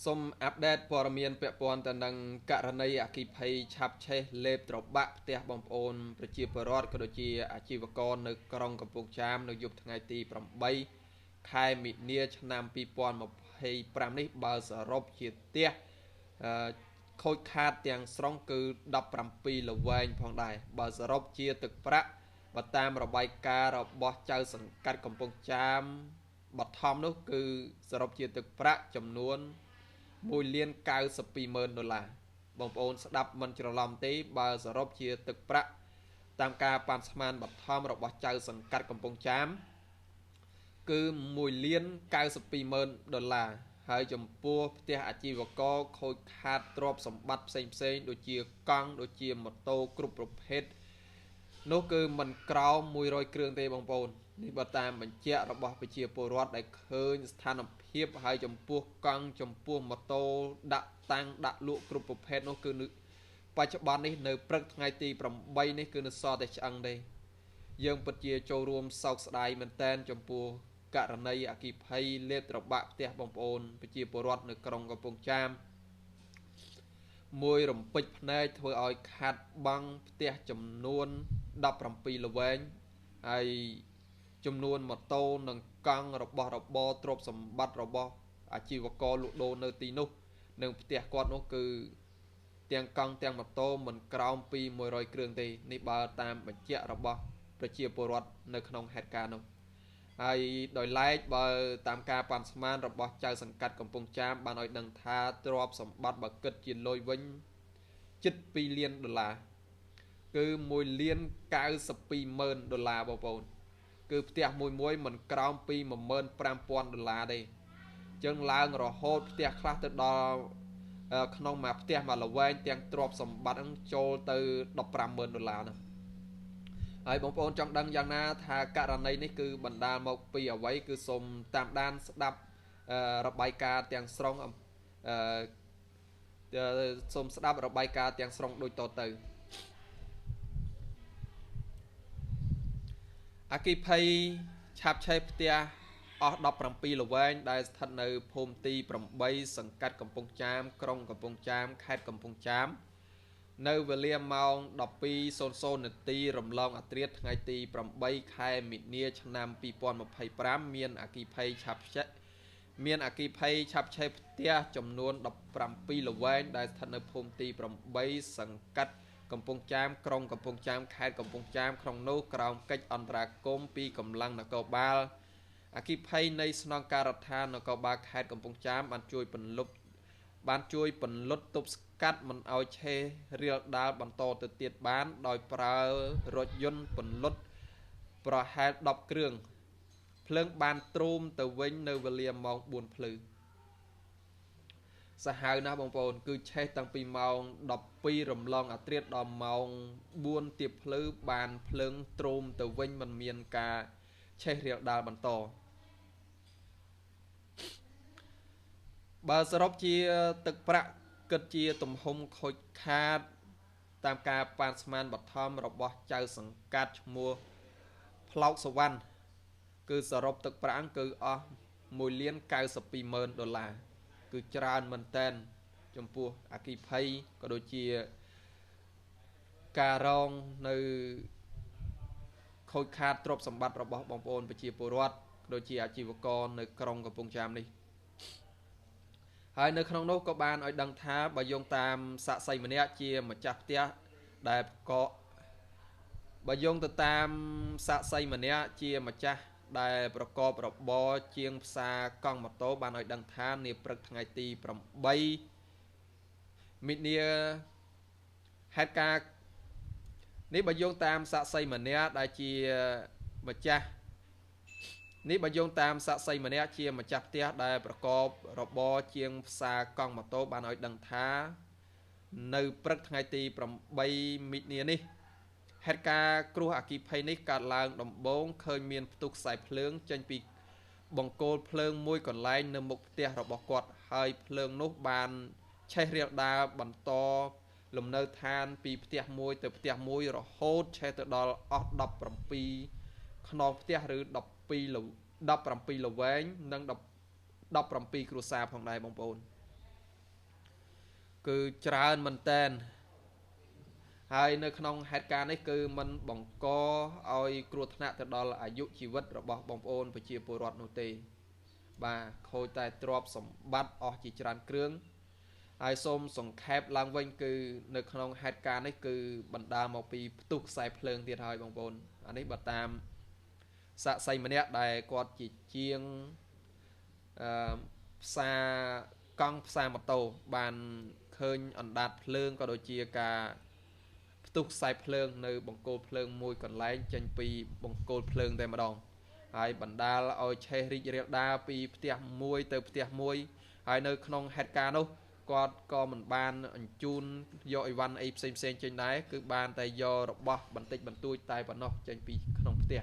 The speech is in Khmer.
សូមអាប់ដេតព័ត៌មានពាក់ព័ន្ធទៅនឹងករណីអគ្គិភ័យឆាបឆេះលេបត្របាក់ផ្ទះបងប្អូនប្រជាពលរដ្ឋក៏ដូចជាអាជីវករនៅក្រុងកំពង់ចាមនៅយប់ថ្ងៃទី8ខែមិនិនាឆ្នាំ2025នេះបើសរុបជាផ្ទះខូចខាតទាំងស្រុងគឺ17ល្វែងផងដែរបើសរុបជាទឹកប្រាក់បើតាមរបាយការណ៍របស់ចៅសង្កាត់កំពង់ចាមបឋមនោះគឺសរុបជាទឹកប្រាក់ចំនួន$1,92,000បងប្អូនស្ដាប់មិនច្រឡំទេបើសរុបជាទឹកប្រាក់តាមការប៉ាន់ស្មានបឋមរបស់ចៅសង្កាត់កំពង់ចាមគឺ$1,92,000ហើយចំពោះផ្ទះអាជីវករខូចខាតទ្រព្យសម្បត្តិផ្សេងដូចជាកង់ដូចជាម៉ូតូគ្រប់ប្រភេទនោះគឺមិនក្រោម100គ្រឿងទេបងប្អូននេះបើតាមបញ្ជាក់របស់ប្រជាពលរដ្ឋដែលឃើញស្ថានភាពហើយចំពោះកង់ចំពោះម៉ូតូដាក់តាំងដាក់លក់គ្រប់ប្រភេទនោះគឺបច្ចុប្បន្ននេះនៅព្រឹកថ្ងៃទី8នេះគឺនៅសល់តែឆ្អឹងទេយើងពិតជាចូលរួមសោកស្ដាយមែនតែនចំពោះករណីអគ្គិភ័យលេបត្របាក់ផ្ទះបងប្អូនប្រជាពលរដ្ឋនៅក្រុងកំពង់ចាមមួយរំពេចភ្នែកធ្វើឲ្យខាត់បង់ផ្ទះចំនួន17ល្វែងហើយចំនួនម៉ូតូនិងកង់របស់របរទ្រព្យសម្បត្តិរបស់អាជីវករលក់ដូរនៅទីនោះនិងផ្ទះគាត់នោះគឺទាំងកង់ទាំងម៉ូតូមិនក្រោមពី100គ្រឿងទេនេះបើតាមបញ្ជាក់របស់ប្រជាពលរដ្ឋនៅក្នុងហេតុការណ៍នោះហើយដោយឡែកបើតាមការប៉ាន់ស្មានរបស់ចៅសង្កាត់កំពង់ចាមបានឲ្យដឹងថាទ្រព្យសម្បត្តិបើគិតជាលុយវិញជិត$2លានគឺ$1,92,000បងប្អូនគឺផ្ទះមួយមិនក្រោមពី$15,000ទេអញ្ចឹងឡើងរហូតផ្ទះខ្លះទៅដល់ក្នុងមួយផ្ទះមួយល្វែងទាំងទ្រព្យសម្បត្តិហ្នឹងចូលទៅ$15,000នោះហើយបងប្អូនចង់ដឹងយ៉ាងណាថាករណីនេះគឺបណ្ដាលមកពីអ្វីគឺសូមតាមដានស្ដាប់របាយការណ៍ទាំងស្រុងសូមស្ដាប់របាយការណ៍ទាំងស្រុងដូចតទៅអគ្គិភ័យឆាបឆេះផ្ទះអស់17ល្វែងដែលស្ថិតនៅភូមិទី8សង្កាត់កំពង់ចាមក្រុងកំពង់ចាមខេត្តកំពង់ចាមនៅវេលាម៉ោង 12:00 នាទីរំលងអាធ្រាត្រថ្ងៃទី8ខែមិនិនាឆ្នាំ2025មានអគ្គិភ័យឆាបឆេះផ្ទះចំនួន17ល្វែងដែលស្ថិតនៅភូមិទី8សង្កាត់កំពង់ចាមក្រុងកំពង់ចាមខេត្តកំពង់ចាមក្នុងនោះក្រោមកិច្ចអន្តរាគមន៍ពីកម្លាំងនគរបាលអគ្គិភ័យនៃស្នងការដ្ឋាននគរបាលខេត្តកំពង់ចាមបានជួយពន្លត់ទប់ស្កាត់មិនឲ្យឆេះរាលដាលបន្តទៅទៀតបានដោយប្រើរថយន្តពន្លត់ប្រហែល10គ្រឿងភ្លើងបានទ្រូមទៅវិញនៅវេលាម៉ោង4ភ្លឺសាហាវណាស់បងប្អូនគឺឆេះតាំងពីម៉ោង12រំលងអាធ្រាត្រដល់ម៉ោង4ទៀបភ្លឺបានភ្លើងទ្រូមទៅវិញមិនមានការឆេះរាលដាលបន្តបើសរុបជាទឹកប្រាក់គិតជាទំហំខូចខាតតាមការប៉ាន់ស្មានបឋមរបស់ចៅសង្កាត់ឈ្មោះផ្លោកសវណ្ណគឺសរុបទឹកប្រាក់គឺអស់$1,92,000គឺច្រើនមែនតែនចំពោះអគ្គិភ័យក៏ដូចជាការរងនៅខូចខាតទ្រព្យសម្បត្តិរបស់បងប្អូនប្រជាពលរដ្ឋដូចជាអាជីវករនៅក្រុងកំពង់ចាមនេះហើយនៅក្នុងនោះក៏បានឲ្យដឹងថាបើយោងតាមសាក្សីម្នាក់ជាម្ចាស់ផ្ទះដែលបើយោងទៅតាមសាក្សីម្នាក់ជាម្ចាស់ដែលប្រកបរបរជាងផ្សារកង់ម៉ូតូបានឲ្យដឹងថានាព្រឹកថ្ងៃទី8មិនិនាហេតុការណ៍នេះបើយោងតាមសាក្សីម្នាក់ដែលជាម្ចាស់ផ្ទះដែលប្រកបរបរជាងផ្សារកង់ម៉ូតូបានឲ្យដឹងថានៅព្រឹកថ្ងៃទី8មិនិនានេះហេតុការណ៍គ្រោះអគ្គិភ័យនេះកើតឡើងដំបូងឃើញមានផ្ទុះខ្សែភ្លើងចេញពីបង្គោលភ្លើងមួយកន្លែងនៅមុខផ្ទះរបស់គាត់ហើយភ្លើងនោះបានឆេះរាលដាលបន្តលំនៅឋានពីផ្ទះមួយទៅផ្ទះមួយរហូតឆេះទៅដល់អស់17ខ្នងផ្ទះឬ17ល្វែងនិង17គ្រួសារផងដែរបងប្អូន គឺច្រើនមែនតែនហើយនៅក្នុងហេតុការណ៍នេះគឺมันបង្កឲ្យគ្រោះថ្នាក់ទៅដល់អាយុជីវិតរបស់បងប្អូនប្រជាពលរដ្ឋនោះទេបាទខូចតែទ្រព្យសម្បត្តិអស់ជាច្រើនគ្រឿងហើយសូមសង្ខេបឡើងវិញគឺនៅក្នុងហេតុការណ៍នេះគឺបណ្ដាលមកពីផ្ទុះខ្សែភ្លើងទៀតហើយបងប្អូនអានេះបើតាមសាក្សីម្នាក់ដែលគាត់ជាជាងអឺផ្សារកង់ផ្សារម៉ូតូបានឃើញអណ្ដាតភ្លើងក៏ដូចជាការផ្ទុះខ្សែភ្លើងនៅបង្គោលភ្លើងមួយកន្លែងចេញពីបង្គោលភ្លើងតែម្ដងហើយបណ្ដាលឲ្យឆេះរីករាលដាលពីផ្ទះមួយទៅផ្ទះមួយហើយនៅក្នុងហេតុការណ៍នោះគាត់ក៏មិនបានអញ្ជូនយកអីវ៉ាន់អីផ្សេងចេញដែរគឺបានតែយករបស់បន្តិចបន្តួចតែប៉ុណ្ណោះចេញពីក្នុងផ្ទះ